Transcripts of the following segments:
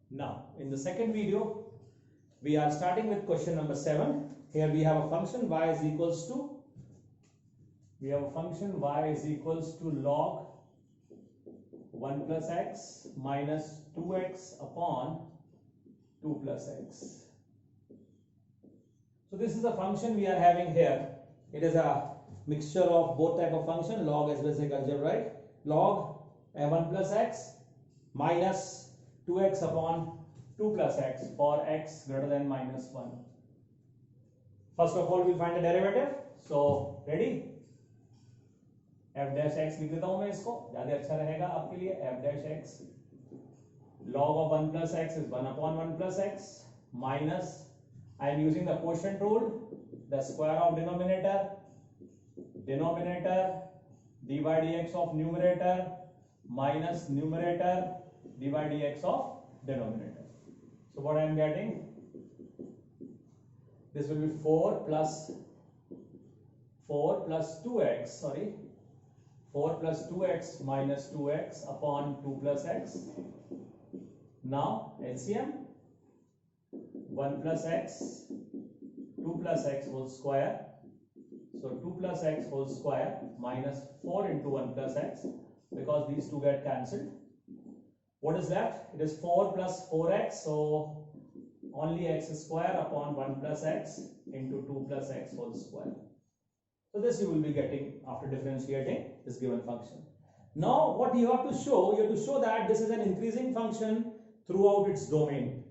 Now, in the second video, we are starting with question number 7. Here we have a function y is equals to log 1 plus x minus 2x upon 2 plus x. So this is a function we are having here. It is a mixture of both type of function, log as well as algebraic. Log 1 plus x minus 2x upon 2 plus x for x greater than minus 1. First of all, we'll find the derivative. So ready? f dash x लिख देता हूं मैं, इसको ज्यादा अच्छा रहेगा आपके लिए. f dash x log of 1 plus x is 1 upon 1 plus x minus, I am using the quotient rule, the square of denominator dy dx of numerator minus numerator dy dx of denominator. So what I am getting, this will be 4 plus 2x minus 2x upon 2 plus x. Now LCM 1 plus x 2 plus x whole square. So 2 plus x whole square minus 4 into 1 plus x, because these two get cancelled. What is that? It is 4 plus 4x, so only x square upon 1 plus x into 2 plus x whole square. So this you will be getting after differentiating this given function. Now what you have to show, that this is an increasing function throughout its domain.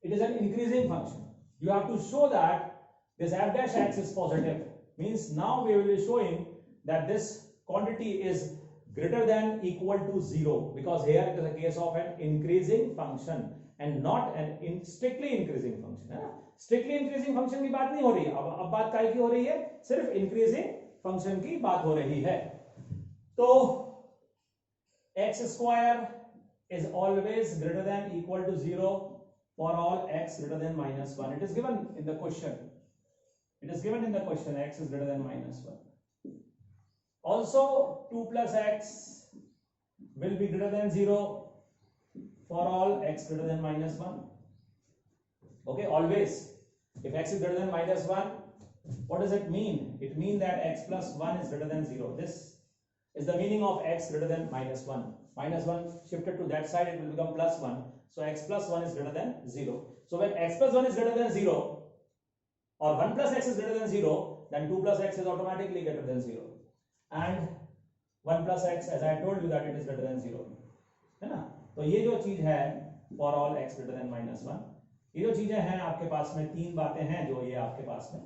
It is an increasing function. You have to show that this f dash x is positive. Means now we will be showing that this quantity is greater than equal to 0, because here it is a case of an increasing function and not an strictly increasing function, है ना. Strictly increasing function की बात नहीं हो रही है. अब बात काय की हो रही है? सिर्फ increasing function की बात हो रही है. तो x square is always greater than equal to 0 for all x greater than minus 1. It is given in the question. X is greater than minus 1. Also 2 plus x will be greater than 0 for all x greater than minus 1. Okay, always. If x is greater than minus 1, what does it mean? It means that x plus 1 is greater than 0. This is the meaning of x greater than minus 1. Minus 1 shifted to that side, it will become plus 1. So x plus 1 is greater than 0. So when x plus 1 is greater than 0 or 1 plus x is greater than 0, then 2 plus x is automatically greater than 0. And 1 plus x, as I told you, that it is greater than 0. है ना. तो ये जो चीज है for all x greater than minus 1, ये जो चीजें हैं आपके पास में, तीन बातें हैं जो ये आपके पास में.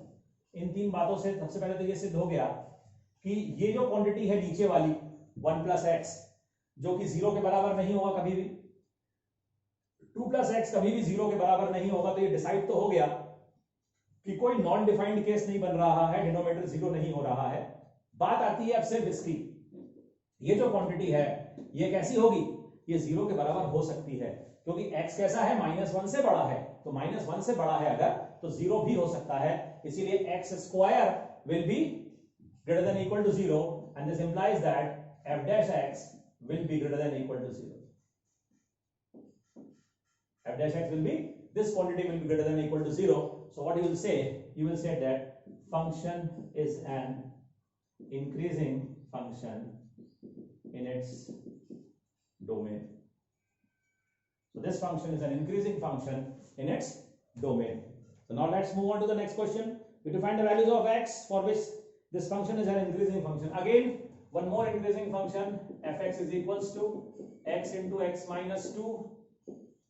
इन तीन बातों से सबसे पहले तो ये सिद्ध हो गया कि ये जो क्वांटिटी है नीचे वाली 1 plus x, जो कि 0 के बराबर नहीं होगा कभी भी, 2 plus x कभी भी 0 के बराबर नहीं होगा. तो ये डिसाइड तो हो गया कि कोई नॉन डिफाइंड केस नहीं बन रहा है, डिनोमिनेटर 0 नहीं हो रहा है. बात आती है अब सिर्फ इसकी, ये जो क्वांटिटी है ये कैसी होगी? ये 0 के बराबर हो सकती है, क्योंकि x कैसा है? -1 से बड़ा है. तो -1 से बड़ा है अगर, तो 0 भी हो सकता है. इसीलिए x square will be greater than equal to 0, and this implies that f dash x will be greater than equal to 0. F dash x will be, this quantity will be greater than equal to 0. So what you will say? You will say that function is an increasing function in its domain. So this function is an increasing function in its domain. So now let's move on to the next question. We have to find the values of x for which this function is an increasing function. Again, one more increasing function, fx is equals to x into x minus 2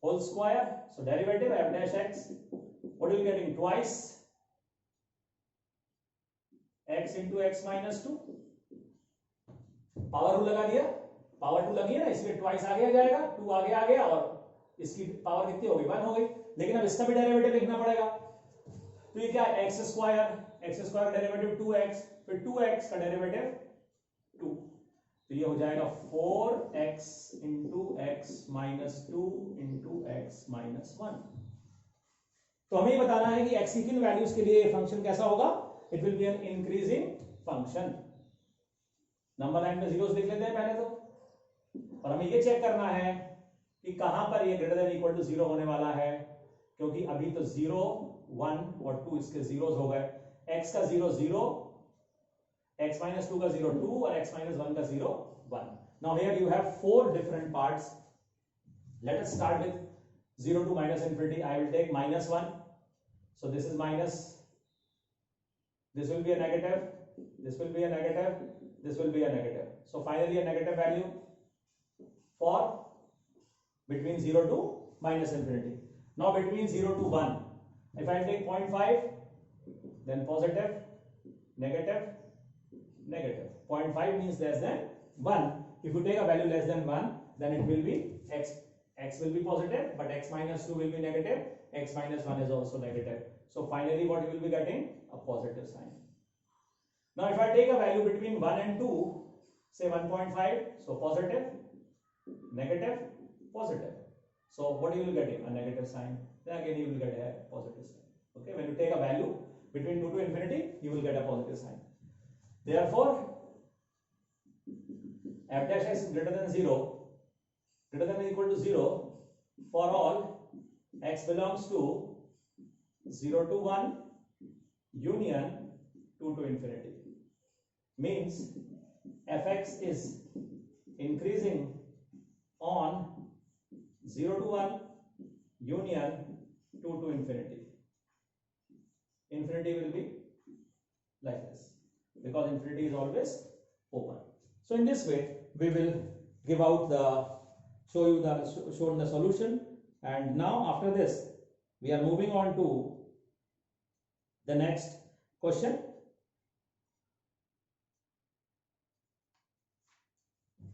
whole square. So derivative f dash x, what are you getting? Twice x into x minus 2. Power 2 लगा दिया, power 2 लगी है ना, इसलिए twice आगे आ जाएगा, 2 आगे आ गया और इसकी पावर कितनी हो गई? 1 हो गई. लेकिन अब इसका भी डेरिवेटिव लिखना पड़ेगा. तो ये क्या है? x स्क्वायर का डेरिवेटिव 2x, फिर 2x का डेरिवेटिव 2. तो ये हो जाएगा 4x into x minus 2 into x minus 1. तो हमें बताना है कि x की किन वैल्यूज के लिए ये फंक्शन कैसा होगा? It will be an increasing function. Number line में जीरोस लिख लेते हैं पहले तो, और हमें ये चेक करना है कि कहां पर ये ग्रेटर देन इक्वल टू 0 होने वाला है, क्योंकि अभी तो 0 1 और 2 इसके जीरोस हो गए। x का 0 0, x minus 2 का 0 2 और x minus 1 का 0 1. Now here you have 4 different parts. Let us start with 0 to minus infinity. I will take minus 1. So this is minus, this will be a negative, this will be a negative, this will be a negative. So finally a negative value for between 0 to minus infinity. Now between 0 to 1, if I take 0.5, then positive, negative, negative. 0.5 means less than 1. If you take a value less than 1, then it will be x will be positive, but x minus 2 will be negative, x minus 1 is also negative. So finally what you will be getting? A positive sign. Now if I take a value between 1 and 2, say 1.5, so positive, negative, positive. So what you will get? A negative sign. Then again you will get a positive sign. Okay, when you take a value between 2 to infinity, you will get a positive sign. Therefore f dash x is greater than 0, greater than or equal to 0 for all x belongs to 0 to 1 union 2 to infinity. Means fx is increasing on 0 to 1 union 2 to infinity. Infinity will be like this, because infinity is always open. So in this way we will give out the shown the solution, and now after this we are moving on to the next question.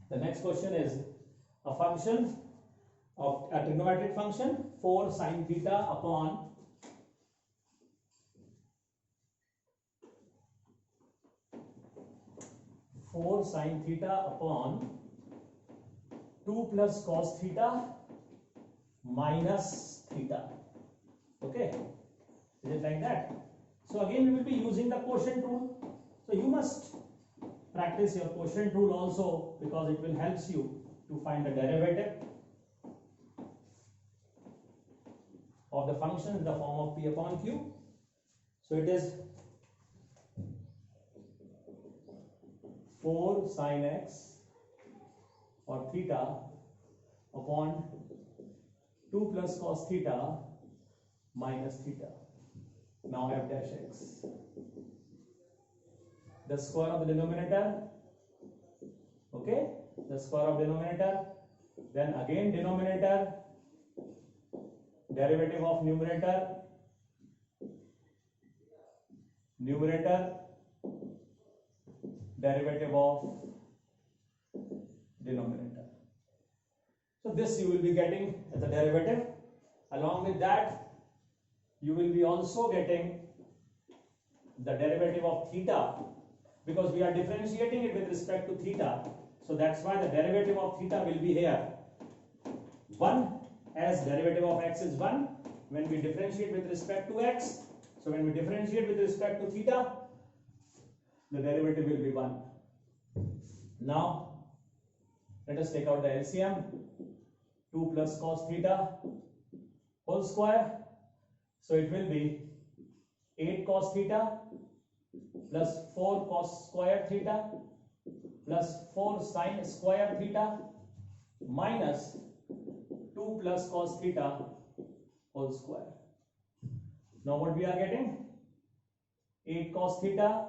The next question is a function of a trigonometric function 4 sin theta upon 4 sin theta upon 2 plus cos theta minus theta. Okay, is it like that? So again we will be using the quotient rule. So you must practice your quotient rule also, because it will help you to find the derivative of the function in the form of p upon q. So it is 4 sin x or theta upon 2 plus cos theta minus theta. Now f dash x, the square of the denominator, okay, the square of denominator, then again denominator, derivative of numerator, numerator, derivative of denominator. So this you will be getting as a derivative. Along with that you will be also getting the derivative of theta, because we are differentiating it with respect to theta. So that's why the derivative of theta will be here 1, as derivative of x is 1 when we differentiate with respect to x. So when we differentiate with respect to theta, the derivative will be 1. Now let us take out the LCM. 2 plus cos theta whole square, so it will be 8 cos theta plus 4 cos square theta plus 4 sin square theta minus 2 plus cos theta whole square. Now what we are getting? 8 cos theta.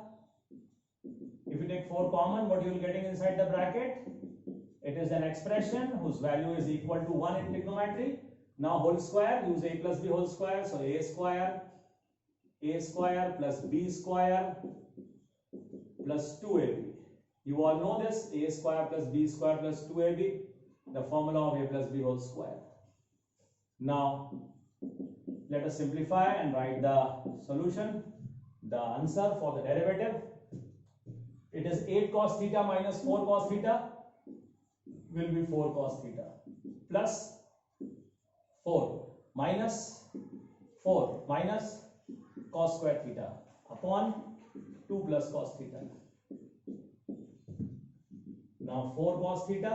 If you take 4 common, what you will getting inside the bracket? It is an expression whose value is equal to 1 in trigonometry. Now whole square, use a plus b whole square, so a square plus b square plus 2ab. You all know this, a square plus b square plus 2ab, the formula of a plus b whole square. Now let us simplify and write the solution. The answer for the derivative, it is 8 cos theta minus 4 cos theta will be 4 cos theta plus 4 minus 4 minus cos square theta upon 2 plus cos theta. Now 4 cos theta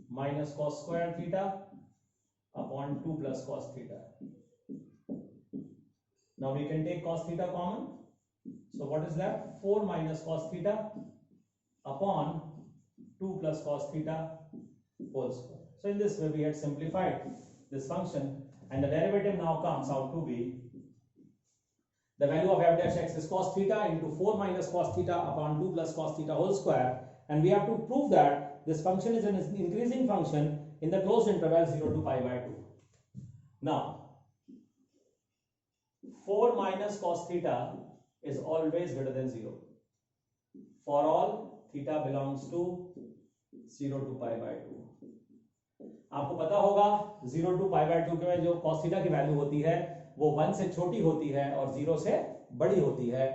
minus cos square theta upon 2 plus cos theta. Now we can take cos theta common. So what is left? 4 minus cos theta upon 2 plus cos theta whole square. So in this way we had simplified this function, and the derivative now comes out to be the value of f dash x is cos theta into 4 minus cos theta upon 2 plus cos theta whole square, and we have to prove that this function is an increasing function in the closed interval 0 to pi by 2. Now 4 minus cos theta is always greater than 0 for all theta belongs to 0 to pi by 2. आपको पता होगा 0 to pi by 2 के में जो cos theta की value होती है वो 1 से छोटी होती है और 0 से बड़ी होती है।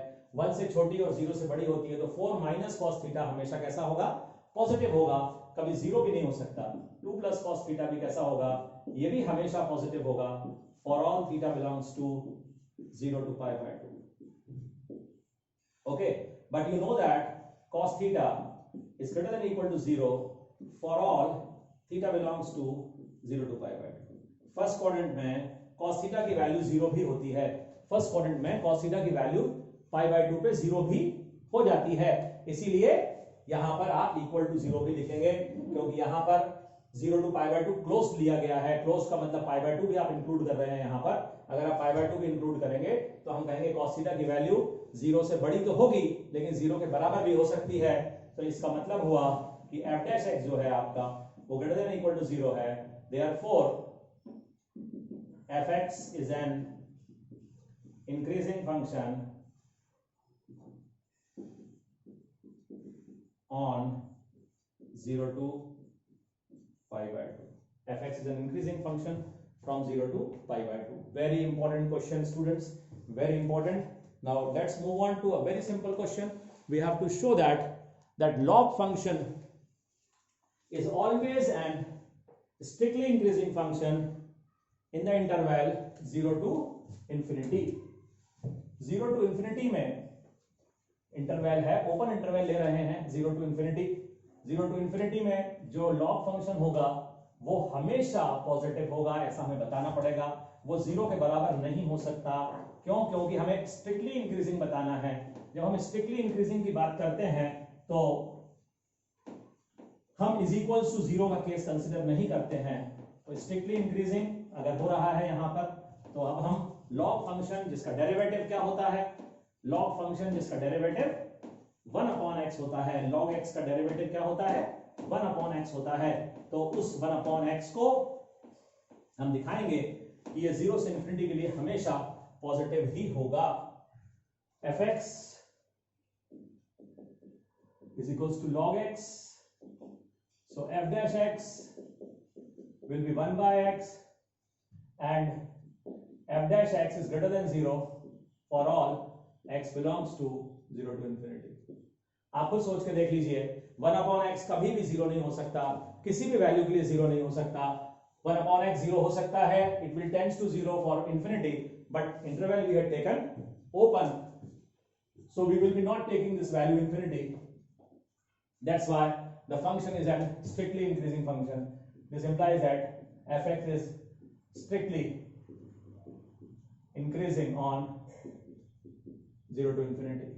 1 से छोटी और 0 से बड़ी होती है, तो 4 माइनस cos थीटा हमेशा कैसा होगा? पॉजिटिव होगा, कभी 0 भी नहीं हो सकता। 2 प्लस cos थीटा भी कैसा होगा? ये भी हमेशा पॉजिटिव होगा for all theta belongs to 0 to pi by 2. Okay, but you know that cos theta is greater than or equal to 0 for all theta belongs to 0 to pi by 2. First quadrant में cos theta की value 0 भी होती है। First quadrant में cos theta की value pi by 2 पे 0 भी हो जाती है, इसीलिए यहां पर आप इक्वल टू 0 भी लिखेंगे, क्योंकि यहां पर 0 to pi by 2 क्लोज लिया गया है। क्लोज का मतलब pi by 2 भी आप इंक्लूड कर रहे हैं यहां पर। अगर आप pi by 2 भी इंक्लूड करेंगे तो हम कहेंगे cos थीटा की वैल्यू 0 से बड़ी तो होगी, लेकिन 0 के बराबर भी हो सकती है। तो इसका मतलब हुआ कि f dash x जो है आपका वो greater than or equal to 0 है। Therefore fx is an increasing function on 0 to pi by 2. fx is an increasing function from 0 to pi by 2. Very important question, students, very important. Now let's move on to a very simple question. We have to show that log function is always an strictly increasing function in the interval 0 to infinity. 0 to infinity में interval है, open interval ले रहे हैं 0 to infinity. 0 to infinity में जो log function होगा वो हमेशा पॉजिटिव होगा, ऐसा हमें बताना पड़ेगा। वो 0 के बराबर नहीं हो सकता। क्यों? क्योंकि हमें स्ट्रिक्टली इंक्रीजिंग बताना है। जब हम स्ट्रिक्टली इंक्रीजिंग की बात करते हैं तो हम इज इक्वल्स टू 0 का केस कंसिडर नहीं करते हैं। तो स्ट्रिक्टली इंक्रीजिंग अगर हो रहा है यहां पर, तो अब हम लॉग फंक्शन जिसका डेरिवेटिव क्या होता है? लॉग फंक्शन जिसका डेरिवेटिव 1 अपॉन x होता है। लॉग x का डेरिवेटिव क्या होता है? 1 अपॉन x होता है। तो उस 1 अपॉन x को हम दिखाएंगे कि ये 0 से इंफिनिटी के लिए हमेशा पॉजिटिव ही होगा। fx is equals to log x. So f dash x will be 1 by x and f dash x is greater than 0 for all x belongs to 0 to infinity. आप खुद सोच के देख लीजिए, 1 upon x कभी भी 0 नहीं हो सकता, किसी भी वैल्यू के लिए 0 नहीं हो सकता। 1 upon x 0 हो सकता है, it will tends to 0 for infinity, but interval we had taken open, so we will be not taking this value infinity. That's why the function is a strictly increasing function. This implies that fx is strictly increasing on 0 to infinity.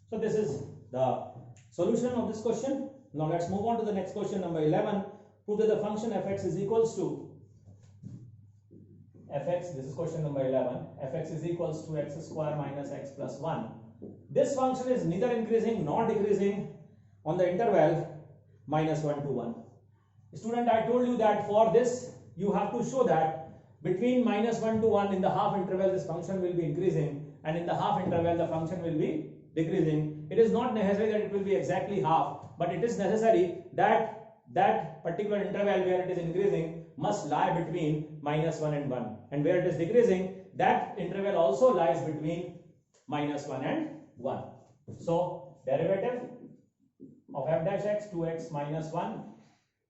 So this is the solution of this question. Now let's move on to the next question, number 11. Prove that the function fx is equals to fx, this is question number 11, fx is equals to x square minus x plus 1. This function is neither increasing nor decreasing on the interval minus 1 to 1. Student, I told you that for this you have to show that between minus 1 to 1 in the half interval this function will be increasing, and in the half interval the function will be decreasing. It is not necessary that it will be exactly half, but it is necessary that that particular interval where it is increasing must lie between minus 1 and 1, and where it is decreasing that interval also lies between minus 1 and 1. So derivative of f dash x 2x minus 1.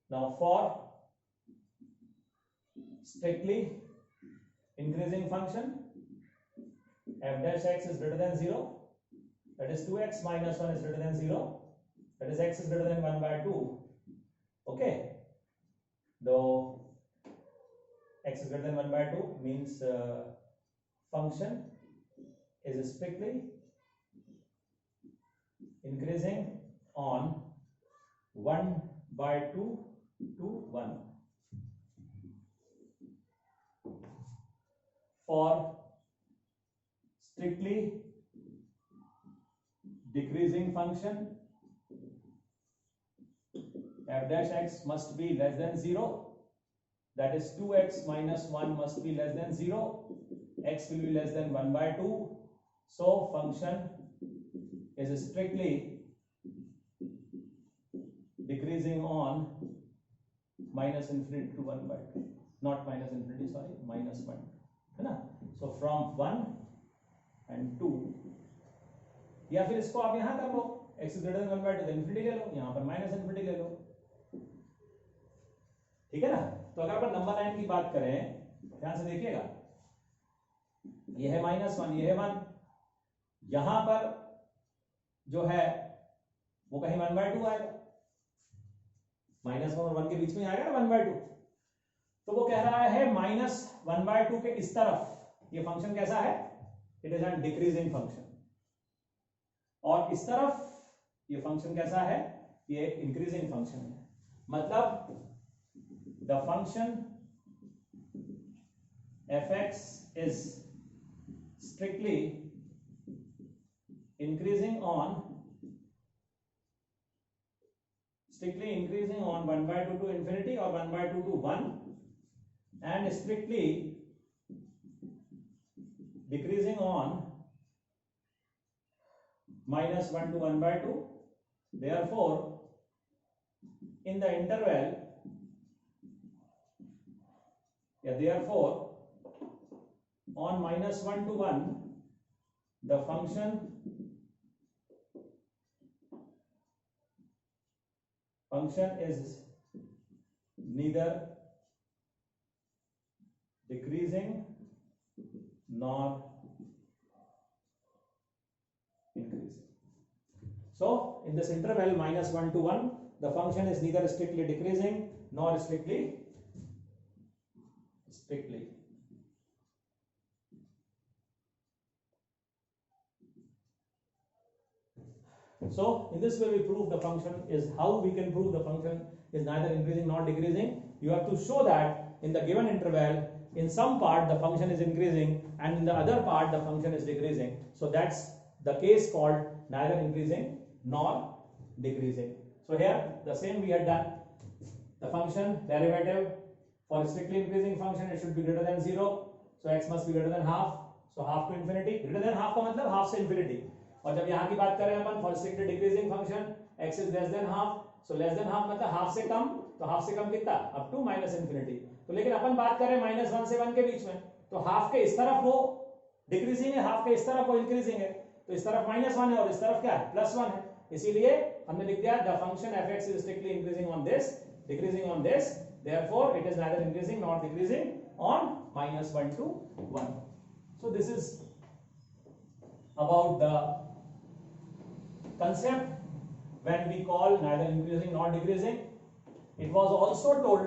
Now for strictly increasing function f dash x is greater than 0, that is 2x minus 1 is greater than 0, that is x is greater than 1 by 2. Okay, though x is greater than 1 by 2 means function is strictly increasing on 1 by 2 to 1. For strictly decreasing function, f dash x must be less than 0. That is 2x minus 1 must be less than 0. X will be less than 1 by 2. So function is strictly decreasing on minus infinity to 1 by 2. Not minus infinity, sorry, minus 1. है ना? So from 1 and 2, या फिर इसको आप यहां कर लो, x is greater than 1 by 2 तो infinity ले लो, यहां पर minus infinity ले लो, ठीक है ना? तो अगर अपन नंबर लाइन की बात करें, ध्यान से देखिएगा, ये है -1, ये है 1, यहां पर जो है वो कहीं 1 by 2 आएगा, -1 और 1 के बीच में आएगा ना 1 by 2, तो वो कह रहा है -1 by 2 के इस तरफ ये फंक्शन कैसा है, it is an decreasing function, और इस तरफ ये फंक्शन कैसा है, ये इंक्रीजिंग फंक्शन है, मतलब the function fx is strictly increasing on 1 by 2 to infinity or 1 by 2 to 1 and strictly decreasing on -1 to 1 by 2. Therefore in the interval, therefore on -1 to 1 the function is neither decreasing nor increasing. So in this interval -1 to 1 the function is neither strictly decreasing nor strictly. So in this way we prove the function is, how we can prove the function is neither increasing nor decreasing. You have to show that in the given interval in some part the function is increasing and in the other part the function is decreasing. So that's the case called neither increasing nor decreasing. So here the same we had done. The function derivative for strictly increasing function it should be greater than 0. So x must be greater than half. So half to infinity. Greater than half का मतलब half से infinity. और जब यहाँ की बात करें अपन for strictly decreasing function x is less than half. So less than half मतलब half से कम. तो half से कम कितना? up to minus infinity. तो लेकिन अपन बात करें -1 से 1 के बीच में, तो half के इस तरफ वो decreasing है, half के इस तरफ वो increasing है. तो इस तरफ -1 है और इस तरफ क्या है? +1 है. इसीलिए हमने लिख दिया the function fx is strictly increasing on this, decreasing on this. Therefore it is neither increasing nor decreasing on -1 to 1. So this is about the concept when we call neither increasing nor decreasing. It was also told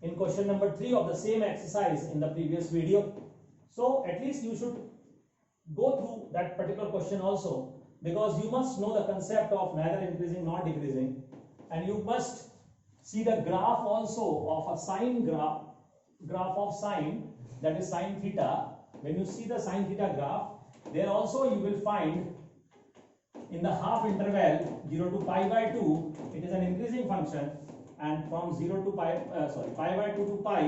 in question number 3 of the same exercise in the previous video. So at least you should go through that particular question also, because you must know the concept of neither increasing nor decreasing, and you must see the graph also of a sine graph of sine, that is sine theta. When you see the sine theta graph, there also you will find in the half interval 0 to pi by 2 it is an increasing function, and from 0 to pi by 2 to pi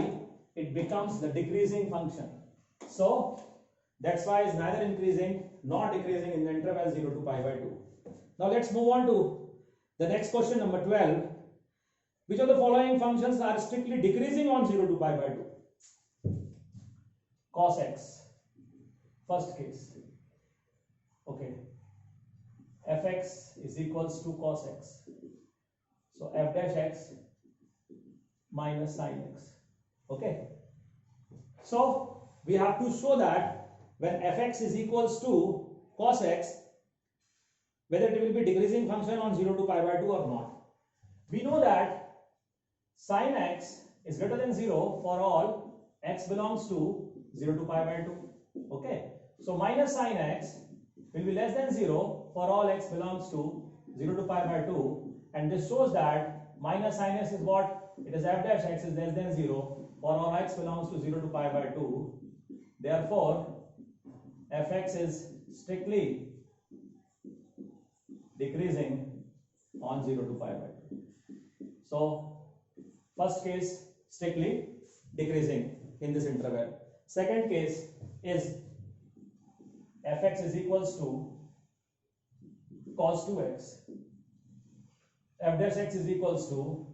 it becomes the decreasing function. So that's why it's neither increasing nor decreasing in the interval 0 to pi by 2. Now let's move on to the next question, number 12. Which of the following functions are strictly decreasing on 0 to pi by 2? Cos x, first case. Okay, fx is equals to cos x. So f dash x minus sin x. Okay, so we have to show that when fx is equals to cos x, whether it will be decreasing function on 0 to pi by 2 or not. We know that sin x is greater than 0 for all x belongs to 0 to pi by 2. Okay, so minus sin x will be less than 0 for all x belongs to 0 to pi by 2, and this shows that minus sin x is what? It is f dash x is less than 0 for all x belongs to 0 to pi by 2. Therefore fx is strictly decreasing on 0 to pi by 2. So first case, strictly decreasing in this interval. Second case is fx is equals to cos 2x, f dash x is equals to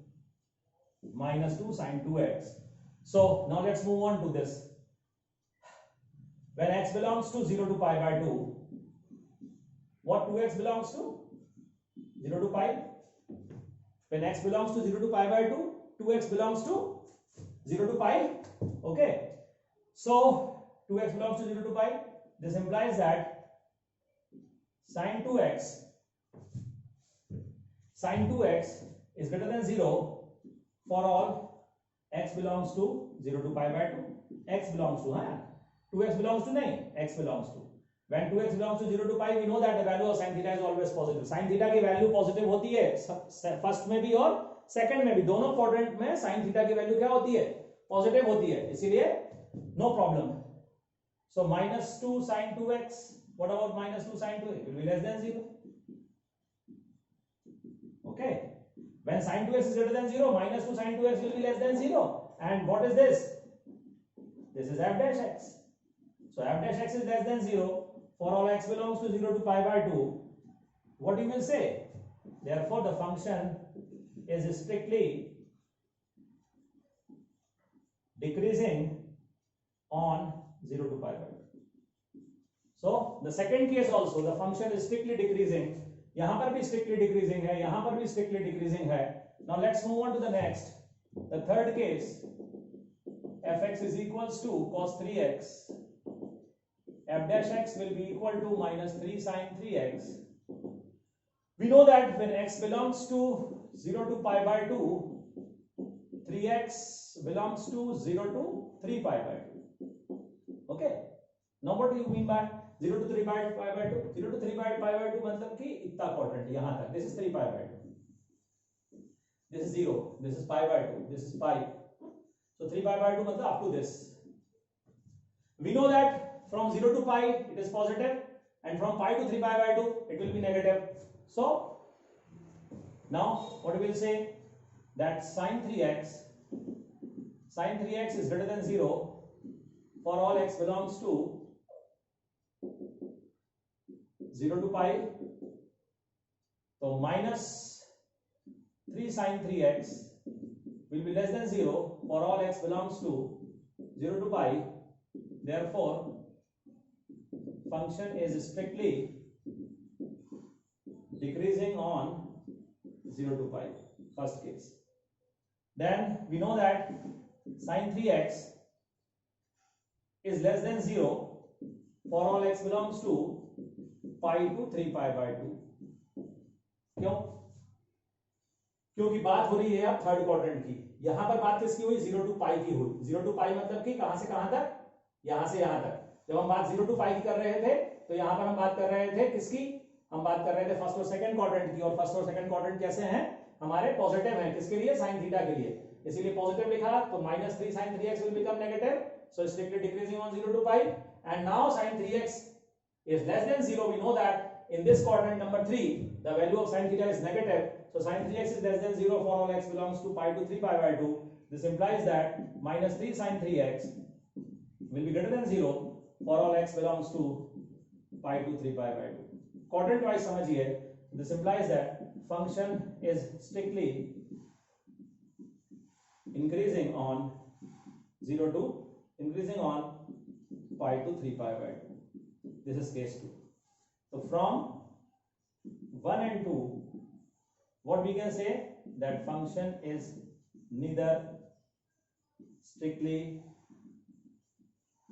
minus 2 sin 2x. So now let's move on to this. When x belongs to 0 to pi by 2, what 2x belongs to? 0 to pi. When x belongs to 0 to pi by 2, 2x belongs to 0 to pi. Okay, so 2x belongs to 0 to pi. This implies that sin 2x is greater than 0 for all x belongs to 0 to pi by 2. X belongs to 2x belongs to nahi, x belongs to. When 2x belongs to 0 to pi, we know that the value of sin theta is always positive. Sin theta की value positive होती है first में भी और second में भी, दोनों quadrant में sin theta की वैल्यू क्या होती है? पॉजिटिव होती है, इसीलिए no problem. So minus 2 sin 2x, what about minus 2 sin 2x? It will be less than 0. Okay, when sin 2x is greater than 0, minus 2 sin 2x will be less than 0. And what is this? This is f dash x. So f dash x is less than 0 for all x belongs to 0 to pi by 2. What you will say? Therefore the function is strictly decreasing on 0 to pi by 2. So the second case also, the function is strictly decreasing. यहां पर भी strictly decreasing है, यहां पर भी strictly decreasing है. Now let's move on to the next. The third case, fx is equals to cos 3x, f dash x will be equal to minus 3 sin 3x. We know that when x belongs to 0 to pi by 2, 3x belongs to 0 to 3 pi by 2. Okay, now what do you mean by 0 to 3 pi by 2? 0 to 3 pi by 2 मतलब कि इतना quadrant यहां तक. This is 3 pi by 2. This is 0. This is pi by 2. This is pi. So 3 pi by 2 मतलब up to this. We know that from 0 to pi it is positive, and from pi to 3 pi by 2 it will be negative. So now what we will say, that sin 3x is greater than 0 for all x belongs to 0 to pi. So minus 3 sin 3x will be less than 0 for all x belongs to 0 to pi. Therefore function is strictly decreasing on 0 to pi, first case. Then we know that sin 3x is less than 0 for all x belongs to pi to 3 pi by 2. क्यों? क्योंकि बात हो रही है अब third quadrant की. यहां पर बात किसकी हुई? 0 टू पाई की हुई. 0 टू पाई मतलब कि कहां से कहां तक? यहां से यहां तक. जब हम बात 0 टू पाई की कर रहे थे तो यहां पर हम बात कर रहे थे किसकी? हम बात कर रहे थे फर्स्ट और सेकंड क्वाड्रेंट की. और फर्स्ट और सेकंड क्वाड्रेंट कैसे हैं? हमारे पॉजिटिव हैं. किसके लिए? sin थीटा के लिए. इसीलिए पॉजिटिव लिखा, तो minus 3 sin 3x will become negative. So strictly decreasing on 0 to pi. And now sin 3x is less than 0. We know that in this quadrant number 3 the value of sin theta is negative. So sin 3x is less than 0 for all x belongs to pi to 3 pi by 2. This implies that minus 3 sin 3x will be greater than 0 for all x belongs to pi to 3 pi by 2. Quadrant wise समझिए. This implies that function is strictly increasing on 0 to pi to 3 pi by 2. This is case 2. So from 1 and 2, what we can say, that function is neither strictly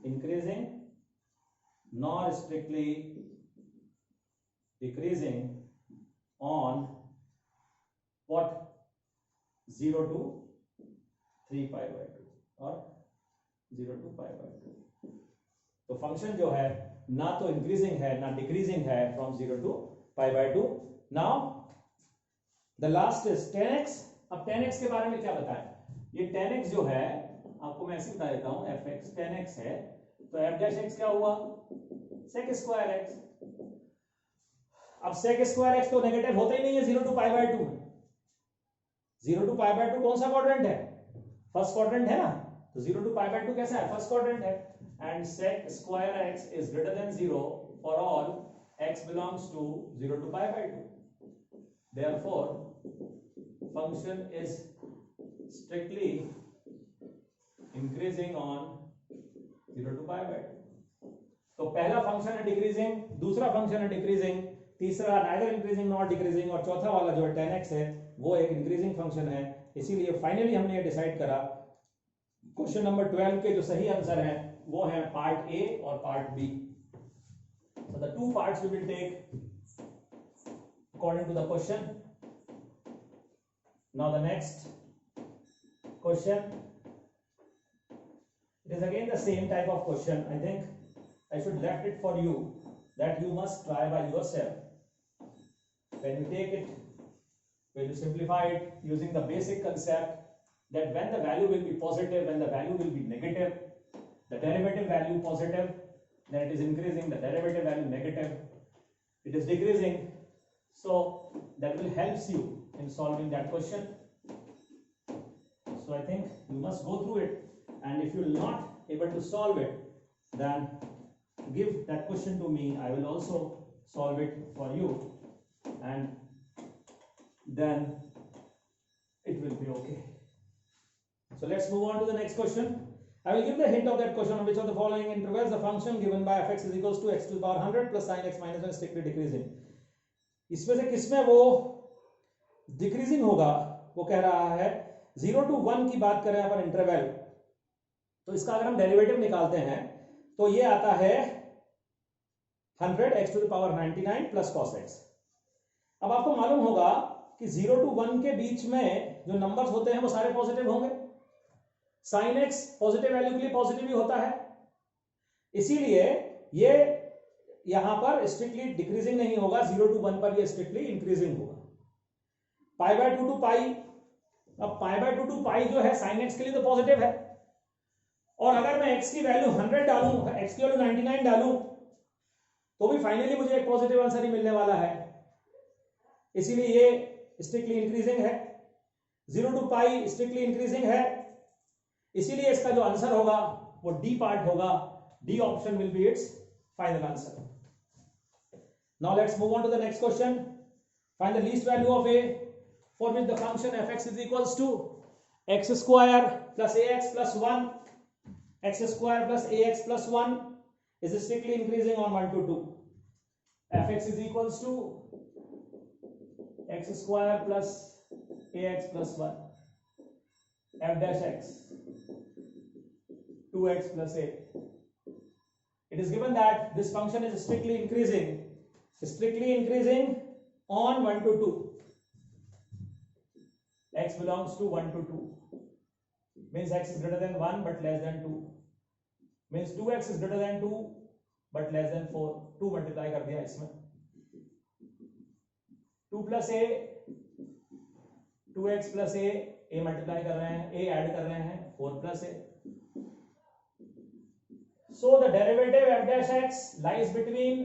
increasing nor strictly decreasing on what? 0 to 3 pi by 2 or 0 to pi by 2। तो function जो है ना तो increasing है ना decreasing है from 0 to pi by 2। Now the last is 10x। अब 10x के बारे में क्या बताएं? ये 10x जो है आपको मैं ऐसे बता देता हूं, fx 10x है तो f डैश x क्या हुआ? sec square x। अब sec स्क्वायर x तो नेगेटिव होता ही नहीं है 0 टू पाई बाय 2 में। 0 टू पाई बाय 2 कौन सा क्वाड्रेंट है? फर्स्ट क्वाड्रेंट है ना, तो 0 टू पाई बाय 2 कैसा है? फर्स्ट क्वाड्रेंट है। And sec square x is greater than 0 for all x belongs to 0 to pi by 2। therefore function is strictly increasing on 0 to pi by 2। तो पहला function है decreasing, दूसरा function है decreasing, तीसरा neither increasing not decreasing, और चौथा वाला जो है 10x है वो एक इंक्रीजिंग फंक्शन है। इसीलिए फाइनली हमने ये डिसाइड करा क्वेश्चन नंबर 12 के जो सही आंसर है वो है पार्ट ए और part B. So the two parts we will take according to the question. Now the next question, it is again the same type of question. I think I should left it for you that you must try by yourself. When you take it, when you simplify it using the basic concept that when the value will be positive, when the value will be negative, the derivative value positive, then it is increasing, the derivative value negative, it is decreasing. So that will helps you in solving that question. So I think you must go through it, and if you are not able to solve it, then give that question to me. I will also solve it for you, and then it will be okay. So let's move on to the next question. I will give the hint of that question on which of the following intervals the function given by fx is equals to x to the power 100 plus sin x minus 1 strictly decreasing। इसमें से किसमें वो decreasing होगा? वो कह रहा है 0 to 1 की बात करें अपन इंटरवल, तो इसका अगर हम डेरिवेटिव निकालते हैं तो ये आता है 100 x to the power 99 plus cos x। अब आपको मालूम होगा कि 0 to 1 के बीच में जो नंबर्स होते हैं वो सारे पॉजिटिव होंगे। साइन एक्स पॉजिटिव वैल्यू के लिए पॉजिटिव ही होता है, इसीलिए ये यहां पर स्ट्रिक्टली डिक्रीजिंग नहीं होगा, 0 to 1 पर ये स्ट्रिक्टली इंक्रीजिंग होगा। पाई बाय 2 टू पाई, अब पाई बाय 2 टू पाई जो है साइन एक्स के लिए तो पॉजिटिव है, और अगर मैं एक्स की वैल्यू 100 डालूं, एक्स की वैल्यू 99 डालूं तो भी फाइनली मुझे एक पॉजिटिव आंसर ही मिलने वाला है, इसीलिए ये स्ट्रिक्टली इंक्रीजिंग है। 0 to पाई स्ट्रिक्टली इंक्रीजिंग है, इसीलिए इसका जो आंसर होगा वो डी पार्ट होगा। D option will be it's final answer. Now let's move on to the next question. Find the least value of A for which the function fx is equals to x square plus ax plus 1, x square plus ax plus 1 is strictly increasing on 1 to 2। fx is equals to x square plus ax plus 1, f dash x 2x plus a। It is given that this function is strictly increasing on 1 to 2, x belongs to 1 to 2, means x is greater than 1 but less than 2, means 2x is greater than 2 but less than 4। 2 multiply कर दिया इसमें, 2 plus a 2x plus a multiply कर रहे हैं, a add कर रहे हैं, 4 plus a। So the derivative f dash x lies between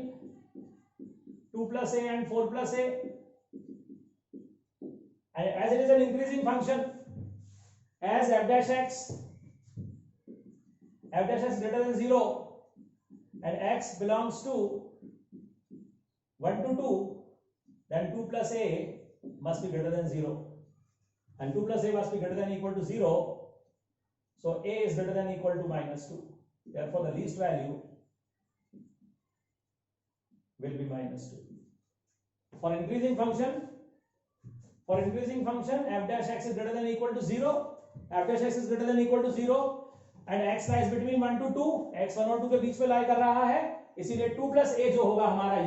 2 plus a and 4 plus a, and as it is an increasing function, as f dash x greater than 0 and x belongs to 1 to 2, then 2 plus a must be greater than 0, and 2 plus a must be greater than equal to 0, so a is greater than equal to minus 2, therefore the least value will be minus 2. For increasing function f dash x is greater than equal to 0, f dash x is greater than equal to 0 and x lies between 1 to 2, x 1 और 2 के बीच में लाई कर रहा है, इसीलिए 2 plus a जो होगा हमारा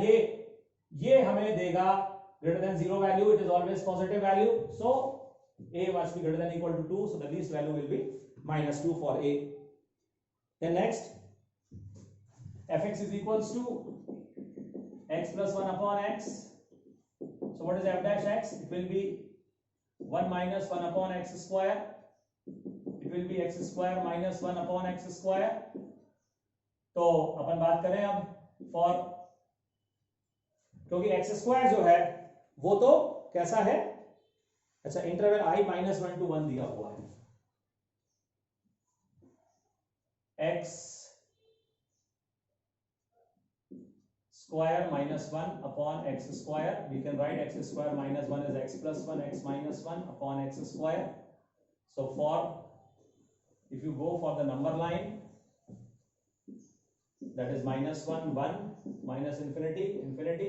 ये हमें देगा greater than 0 value, it is always positive value, so a must be greater than equal to 2, so the least value will be minus 2 for a। Then next, fx is equals to x plus 1 upon x. So what is f dash x? It will be 1 minus 1 upon x square. It will be x square minus 1 upon x square. तो अपन बात करें अब for, क्योंकि x square जो है वो तो कैसा है, अच्छा इंटरवल i माइनस 1 to 1 दिया हुआ है, x square minus 1 upon x square. We can write x square minus 1 is x plus 1, x minus 1 upon x square. So for, if you go for the number line, that is minus 1, 1, minus infinity, infinity,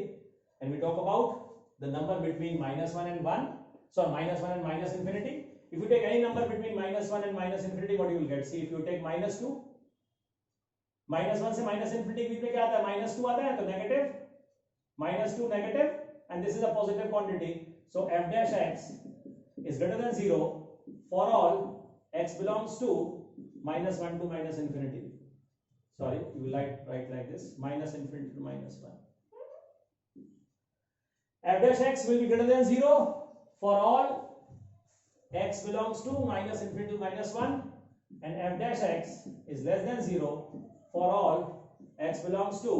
and we talk about the number between minus 1 and 1, so minus 1 and minus infinity. If you take any number between minus 1 and minus infinity, what you will get? See, if you take minus 2, minus 1 से minus infinity के बीच में क्या आता है, minus 2 आता है, तो negative, minus 2 negative, and this is a positive quantity. So f dash x is greater than 0 for all x belongs to minus 1 to minus infinity. Sorry, you will write like this, minus infinity to minus 1. F dash x will be greater than 0 for all x belongs to minus infinity to minus 1, and f dash x is less than 0 for all x belongs to,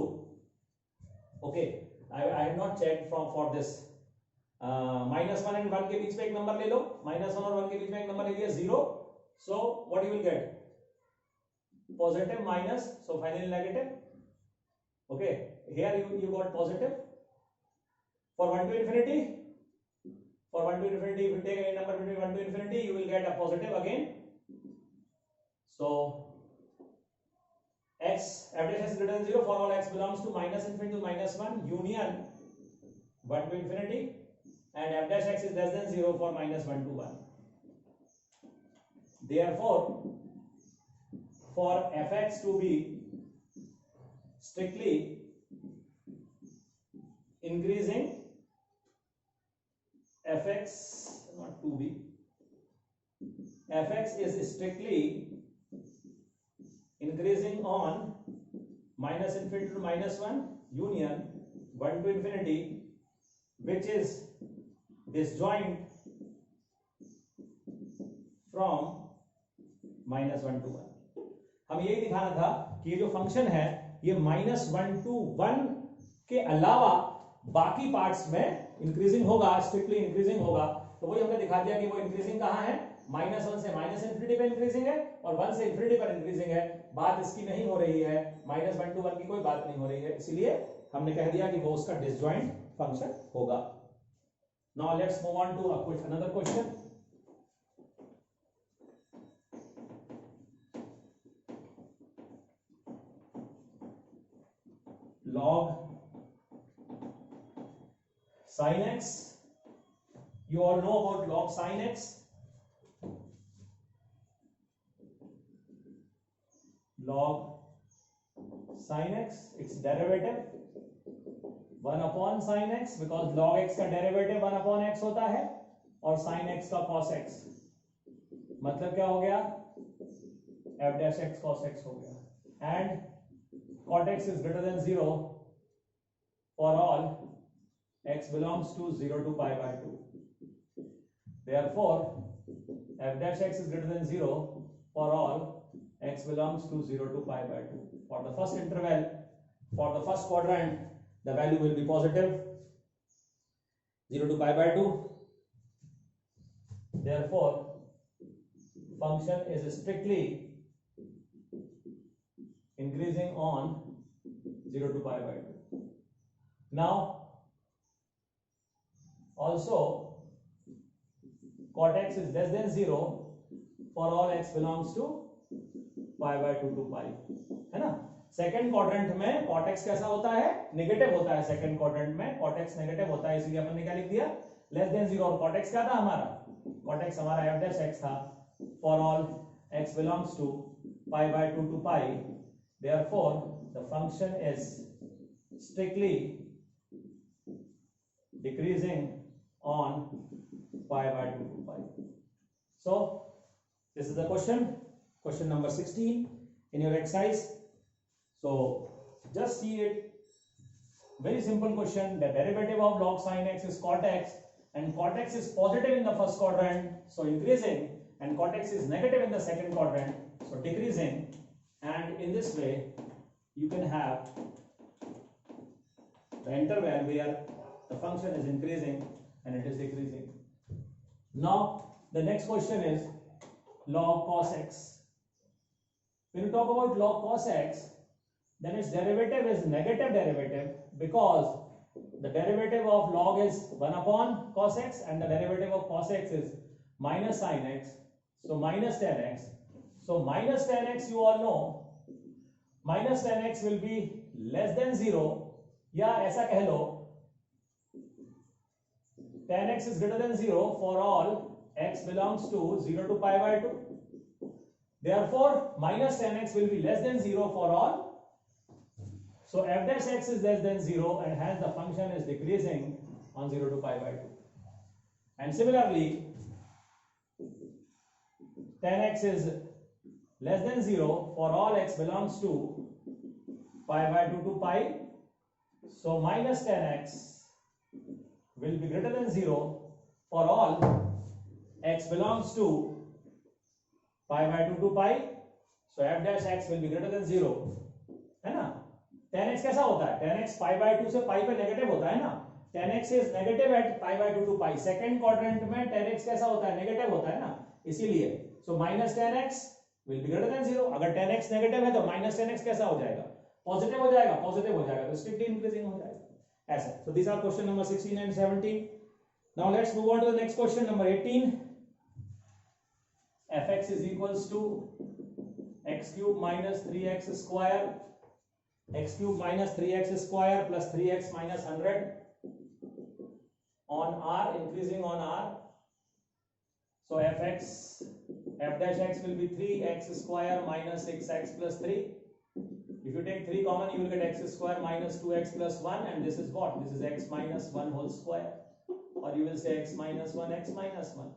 okay, I have not checked for this, minus 1 and 1 के बीच में एक number ले लो, minus 1 और 1 के बीच में एक number ले लिया 0, so what you will get, positive minus, so finally negative. Okay, here you got positive. For 1 to infinity, for 1 to infinity, if you take any number between 1 to infinity, you will get a positive again. So x, f dash x is greater than 0 for all x belongs to minus infinity to minus 1 union 1 to infinity, and f dash x is less than 0 for minus 1 to 1. Therefore, for fx to be strictly increasing, fx not to be, fx is strictly increasing on minus infinity to minus 1 union 1 to infinity, which is disjoint from minus 1 to 1. हम यही दिखाना था कि ये जो function है ये minus 1 to 1 के अलावा बाकी पार्ट्स में इंक्रीजिंग होगा, स्ट्रिक्टली इंक्रीजिंग होगा. तो वही हमने दिखा दिया कि वो इंक्रीजिंग कहां है, माइनस 1 से माइनस इंफिनिटी पे इंक्रीजिंग है और 1 से इंफिनिटी पर इंक्रीजिंग है. बात इसकी नहीं हो रही है, माइनस 1 to 1 की कोई बात नहीं हो रही है, इसलिए हमने कह दिया कि वो उसका डिसजॉइंट फंक्शन होगा. Now let's move on to another question. log sin x, you all know about log sin x. Log sin x, its derivative 1 upon sin x, because log x का डेरिवेटिव 1 upon x होता है और sin x का cos x, मतलब क्या हो गया, f dash x cos x हो गया. and cot x is greater than 0 for all x belongs to 0 to pi by 2. Therefore, f dash x is greater than 0 for all x belongs to 0 to pi by 2. For the first interval, for the first quadrant, the value will be positive 0 to pi by 2. Therefore, function is strictly increasing on 0 to pi by 2. Now, also cot x is less than 0 for all x belongs to pi by 2 to pi, है ना. Second quadrant में cot x कैसा होता है, negative होता है. Second quadrant में cot x negative होता है, इसलिए अपन ने क्या लिख दिया, लेस देन 0. और cot x क्या था हमारा, cot x हमारा f dash x था. For all x belongs to pi by 2 to pi. Therefore, the function is strictly decreasing on pi by 2 to pi. So, this is the question number 16. in your exercise. So just see it. Very simple question. The derivative of log sin x is cot x, and cot x is positive in the first quadrant, so increasing, and cot x is negative in the second quadrant, so decreasing. And in this way you can have the interval where the function is increasing and it is decreasing. Now the next question is log cos x. When you talk about log cos x, then its derivative is negative derivative, because the derivative of log is 1 upon cos x and the derivative of cos x is minus sin x, so minus tan x. So minus tan x, you all know, minus tan x will be less than 0, या ऐसा कह लो tan x is greater than 0 for all x belongs to 0 to pi by 2. Therefore minus tan x will be less than 0 for all. So f dash x is less than 0, and hence the function is decreasing on 0 to pi by 2. And similarly tan x is less than 0 for all x belongs to pi by 2 to pi. So minus tan x will be greater than 0 for all x belongs to pi by 2 to pi. So f dash x will be greater than 0, है ना. tan x कैसा होता है? tan x pi by 2 से pi पे negative होता है ना. tan x is negative at pi by 2 to pi. Second quadrant में tan x कैसा होता है? नेगेटिव होता है ना, इसीलिए. So minus tan x will be greater than 0. अगर tan x नेगेटिव है तो minus tan x कैसा हो जाएगा? पॉजिटिव हो जाएगा. पॉजिटिव हो जाएगा तो स्ट्रिक्टली इंक्रीजिंग हो जाएगा ऐसा. So these are question number 16 and 17. Now let's move on to the next question, number 18. fx is equals to x cube minus 3x square, x cube minus 3x square plus 3x minus 100 on r, increasing on r. So f dash x will be 3x square minus 6x plus 3. If you take 3 common, you will get x square minus 2x plus 1, and this is what? This is x minus 1 whole square, or you will say x minus 1, x minus 1.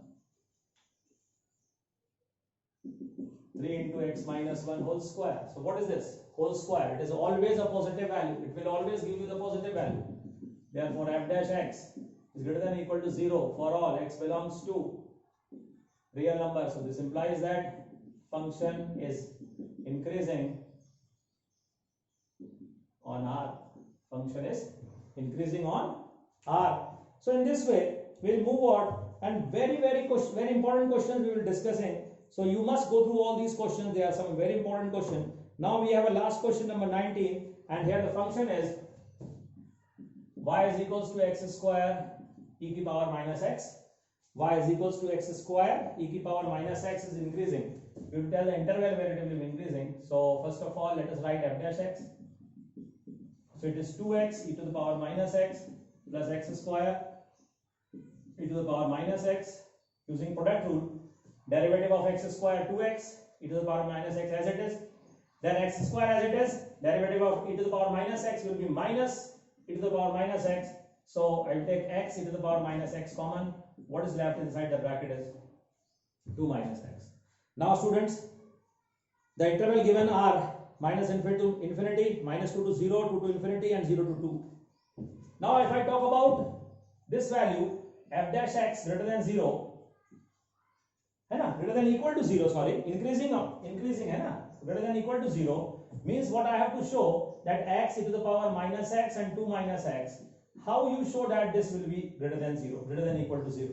3 into x minus 1 whole square. So what is this? Whole square. It is always a positive value. It will always give you the positive value. Therefore f dash x is greater than or equal to 0 for all x belongs to real number. So this implies that function is increasing on r. Function is increasing on r. So in this way we'll move on, and very important questions we will discussing. So you must go through all these questions. There are some very important questions. Now we have a last question, number 19, and here the function is y is equals to x square e की power minus x. Y is equals to x square e की power minus x is increasing. We will tell the interval where it will be increasing. So first of all, let us write f dash x. So it is 2x e to the power minus x plus x square e to the power minus x. Using product rule, derivative of x square 2x e to the power minus x as it is, then x square as it is, derivative of e to the power minus x will be minus e to the power minus x. So I will take x e to the power minus x common. What is left inside the bracket is 2 minus x. Now students, the interval given are minus infinity to infinity, minus 2 to 0, 2 to infinity, and 0 to 2. Now if I talk about this value f dash x greater than 0, है ना, greater than equal to 0, sorry, increasing है ना, greater than equal to 0 means what I have to show that x e to the power minus x and 2 minus x. How you show that this will be greater than 0, greater than equal to 0?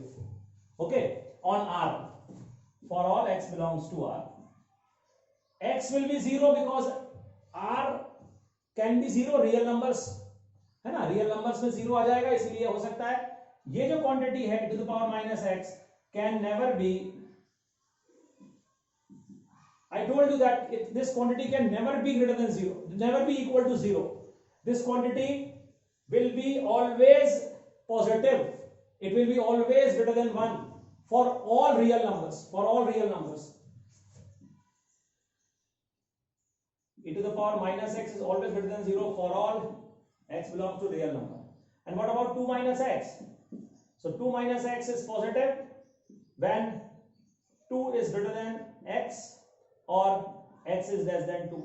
Okay, on r, for all x belongs to r, x will be 0 because r can be 0, real numbers है ना, real numbers में 0 आ जाएगा, इसलिए हो सकता है ये जो quantity है e to the power minus x can never be, I told you that this quantity can never be greater than 0, never be equal to 0. This quantity will be always positive. It will be always greater than 1 for all real numbers. For all real numbers, e to the power minus x is always greater than 0 for all x belongs to real number. And what about 2 minus x? So 2 minus x is positive when 2 is greater than x, or x is less than 2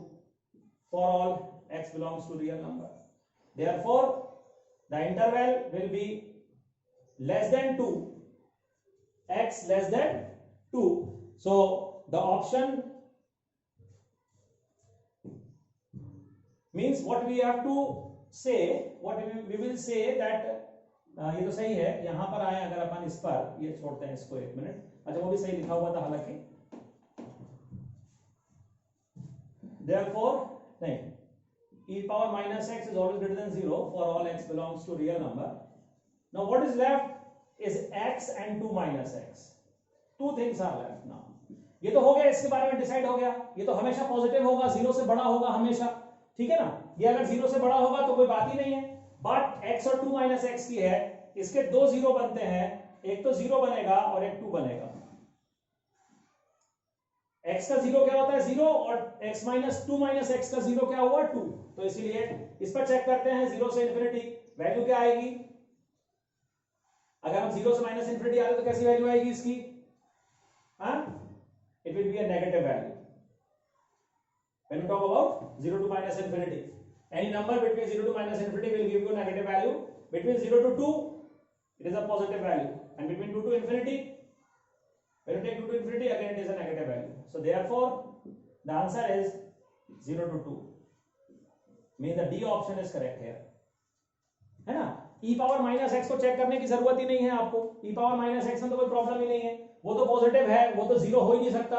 for all x belongs to real number. Therefore the interval will be less than 2, x less than 2. So the option means what we have to say, what we will say that ये तो सही है, यहां पर आए अगर अपन इस पर, ये छोड़ते हैं इसको एक मिनट, अच्छा वो भी सही लिखा हुआ था हालांकि, therefore नहीं, e power minus x is always greater than 0 for all x belongs to real number. Now what is left is x and 2 minus x. Two things are left now. ये तो हो गया, इसके बारे में डिसाइड हो गया, ये तो हमेशा पॉजिटिव होगा, 0 से बड़ा होगा हमेशा, ठीक है ना, ये अगर 0 से बड़ा होगा तो कोई बात ही नहीं है. बट x और 2 माइनस एक्स की है, इसके दो 0 बनते हैं, एक तो 0 बनेगा और एक 2 बनेगा. x का 0 क्या होता है 0 और x माइनस 2 माइनस एक्स का 0 क्या हुआ 2. तो इसीलिए इस पर चेक करते हैं 0 से इंफिनिटी वैल्यू क्या आएगी. अगर हम 0 से माइनस इंफिनिटी आ रहे तो कैसी वैल्यू आएगी इसकी, it will be a negative value. When we talk about 0 to minus infinity, any number between 0 to minus infinity will give you a negative value. Between 0 to 2, it is a positive value, and between 2 to infinity, when you take 2 to infinity, again it is a negative value. So therefore, the answer is 0 to 2. Means the D option is correct here. है ना? E power minus x को check करने की जरूरत ही नहीं है आपको. E power minus x में तो कोई प्रॉब्लम ही नहीं है. वो तो पॉजिटिव है, वो तो 0 हो ही नहीं सकता,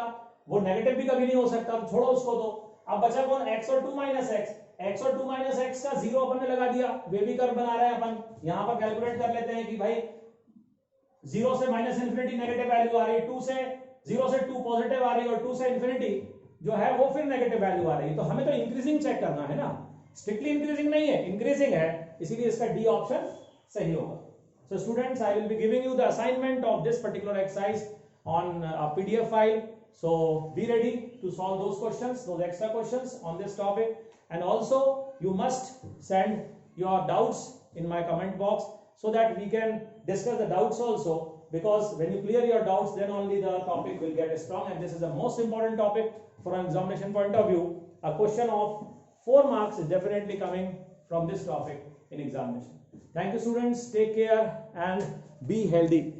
वो नेगेटिव भी कभी नहीं हो सकता, तो छोड़ो उसको. तो अब बचा कौन, x और 2 माइनस एक्स. x और 2 माइनस एक्स का 0 अपन ने लगा दिया, वेवी कर्व बना रहे हैं अपन. यहां पर कैलकुलेट कर लेते हैं कि भाई 0 से माइनस इंफिनिटी नेगेटिव वैल्यू आ रही है, 2 से 0 से 2 पॉजिटिव आ रही है, और 2 से इंफिनिटी जो है वो फिर नेगेटिव वैल्यू आ रही है. तो हमें तो इंक्रीजिंग चेक करना है ना, स्ट्रिक्टली इंक्रीजिंग नहीं है, इंक्रीजिंग है, इसीलिए इसका डी ऑप्शन सही होगा. So students, I will be giving you the assignment of this particular exercise on a PDF file. So be ready to solve those questions, those extra questions on this topic, and also you must send your doubts in my comment box so that we can discuss the doubts also, because when you clear your doubts, then only the topic will get strong, and this is the most important topic from an examination point of view. A question of 4 marks is definitely coming from this topic in examination. Thank you students, take care and be healthy.